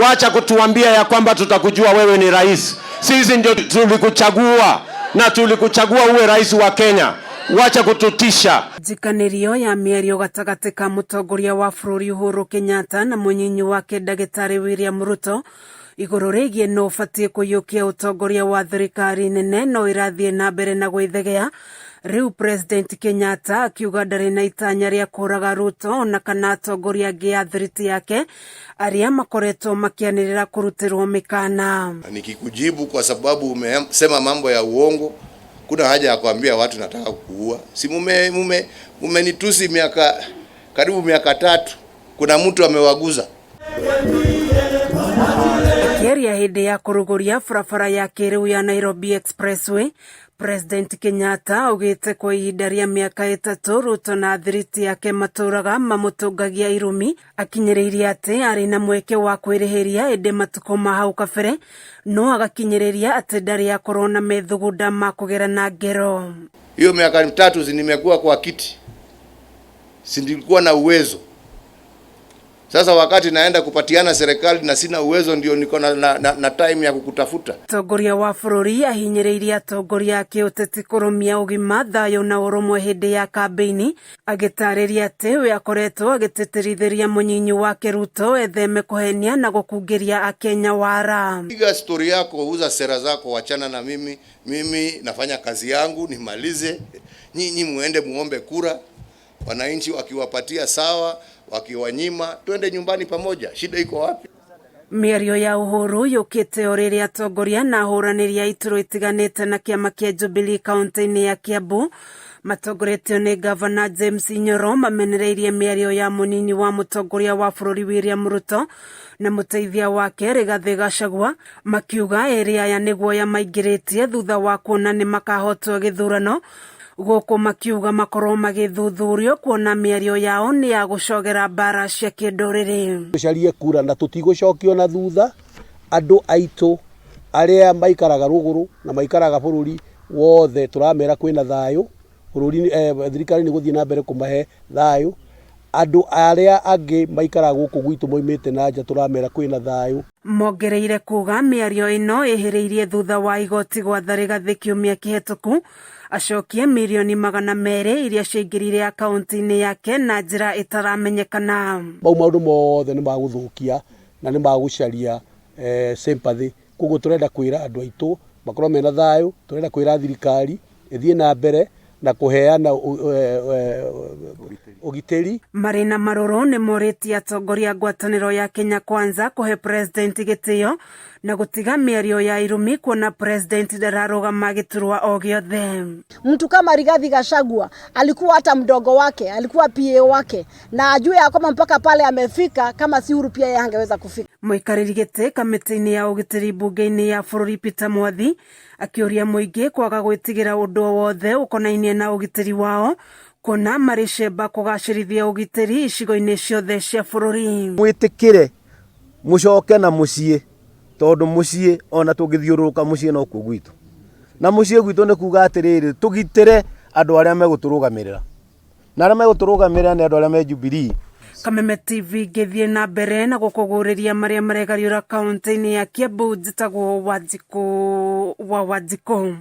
Wacha kutuambia ya kwamba tutakujua wewe ni rais. Sisi ndio tulikuchagua na tulikuchagua uwe rais wa Kenya. Wacha kututisha. Njikanirio ya mĩario gatagatĩ ka mũtongoria wa bũrũri Uhuru Kenyatta na mũnyinyi wake Ndagĩtarĩ William Ruto igũrũ rĩgiĩ no ũbatiĩ kũiyũkia ũtongoria wa thirikari nene no irathiĩ na mbere na gwĩthegea. Riu President Kenyatta akiuga ndarĩ na itanya rĩa kũraga Ruto na kana atongoria angĩ a thiriti yake arĩa makoretwo makĩanĩrĩra kũrutĩrwo mĩkana. Nikikujibu kwa sababu umesema mambo ya uongo, kuna haja ya kuambia watu nataka kuua. Si mumenitusi karibu miaka 3. Kuna mtu amewaguza. Akiaria hĩndĩ ya kũrũgũria barabara ya kĩrĩu ya Nairobi Expressway, President Kenyatta augĩte kwa ihinda rĩa mĩaka 3 Ruto na thiriti yake matũraga mamũtũngagia irumi, akinyĩrĩirie atĩ arĩ na mweke wa kwĩrĩhĩria ĩndĩ matukũ ma hau kabere, no agakinyĩrĩria atĩ ndarĩ akorwo na methugunda ma kũgerana ngero. Hiyo miaka 3 nimekuwa kwa kiti, si nilikuwa na uwezo. Sasa wakati naenda kupatiana serikali na sina uwezo, ndio niko na time ya kukutafuta. Tongoria wa bũrũri ahinyĩrĩirie atongoria ake ũteti kũrũmia ũgima, thayũ na ũrũmwe hĩndĩ ya kambeini, agĩtarĩria atĩ we akoretwo agĩtĩtĩrithĩria mũnyinyi wake Ruto etheme kũhenia na gũkungĩria Akenya wara. Piga story yako, uza sera zako, wachana na mimi. Mimi nafanya kazi yangu nimalize. Nyinyi muende muombe kura. Wananchi wakiwapatia sawa, wakiwanyima twende nyumbani pamoja. Shida iko wapi? Mĩario ya Uhuru yũkĩte o rĩrĩa atongoria na ahũranĩri a iturwa itiganĩte na kĩama kĩa Jubilee kaunti-inĩ ya Kiambu matongoretio nĩ Gavana James Nyoro mamenereirie mĩario ya mũnini wa mũtongoria wa bũrũri William Ruto na mũteithia wake Rigathi Gachagua, makiuga ĩrĩa aya nĩguo yamaingĩrĩtie thutha wa kuona nĩ makahotwo gĩthurano, gũkũ makiuga makorwo magĩthuthurio kuona mĩario yao nĩ ya gũcogera mbara cia kĩndũrĩrĩ. Tũcarie kura na tũtigũcokio na thutha. Andũ aitũ arĩa maikaraga rũgũrũ na maikaraga bũrũri wothe tũramera kwĩna thayũ, bũrũri thirikari nĩ gũthiĩ na mbere kũmahe thayũ. Andũ arĩa angĩ maikaraga gũkũ gwitũ moimĩte na nja tũramera kwĩna thayũ. Mongereire kuga mĩario ĩno ĩhĩrĩirie thutha wa igoti gwatha Rigathi kiumia kĩhĩtũku acokie mirioni 200 iria ciaingĩrire akaunti-inĩ yake na njĩra ĩtaramenyekana. Mau maũndũ mothe nĩ magũthũkia na nĩ magũcaria sympathy. Koguo tũrenda kwĩra andũ aitũ makorwo mena thayũ, tũrenda kwĩra thirikari ĩthiĩ na mbere na kũheana ũgitĩri. Marĩ na marũrũ nĩ morĩtie atongoria ngwatanĩro ya Kenya Kwanza kũhe president gĩtĩo na gũtiga mĩario ya irumi kuona president ndararũgama gĩturwa o gĩothe. Mtu kama Rigathi Gachagua alikuwa hata mdogo wake, alikuwa PA wake na ajue ya kwamba mpaka pale amefika, kama si Uhuru pia yeye hangeweza kufika. Mũikarĩri gĩtĩ kamĩtĩ-inĩ ya ũgitĩri bunge-inĩ ya bũrũri Peter Mwathi akĩũria mũingĩ kwaga gwĩtigĩra ũndũ wothe ũkonainie na ũgitĩri wao, kuona marĩ cemba kũgacĩrithia ũgitĩri icigo-inĩ ciothe cia bũrũri. Mwĩtĩkĩre mũcoke na mũciĩ, tondũ mũciĩ ona tũngĩthiũrũrũka mũciĩ no kuo gwitũ. Na mũciĩ gwitũ nĩ kuga atĩrĩrĩ, tũgitĩre andũ arĩa megũtũrũgamĩrĩra. Na arĩa megũtũrũgamĩrĩra nĩ andũ arĩa me Jubilee. Kameme TV ngĩthiĩ na mbere na gũkũgũrĩria marĩa maregariũra kaunti-inĩ ya Kiambu. Njĩtagwo Wanjikũ wa Wanjikũ.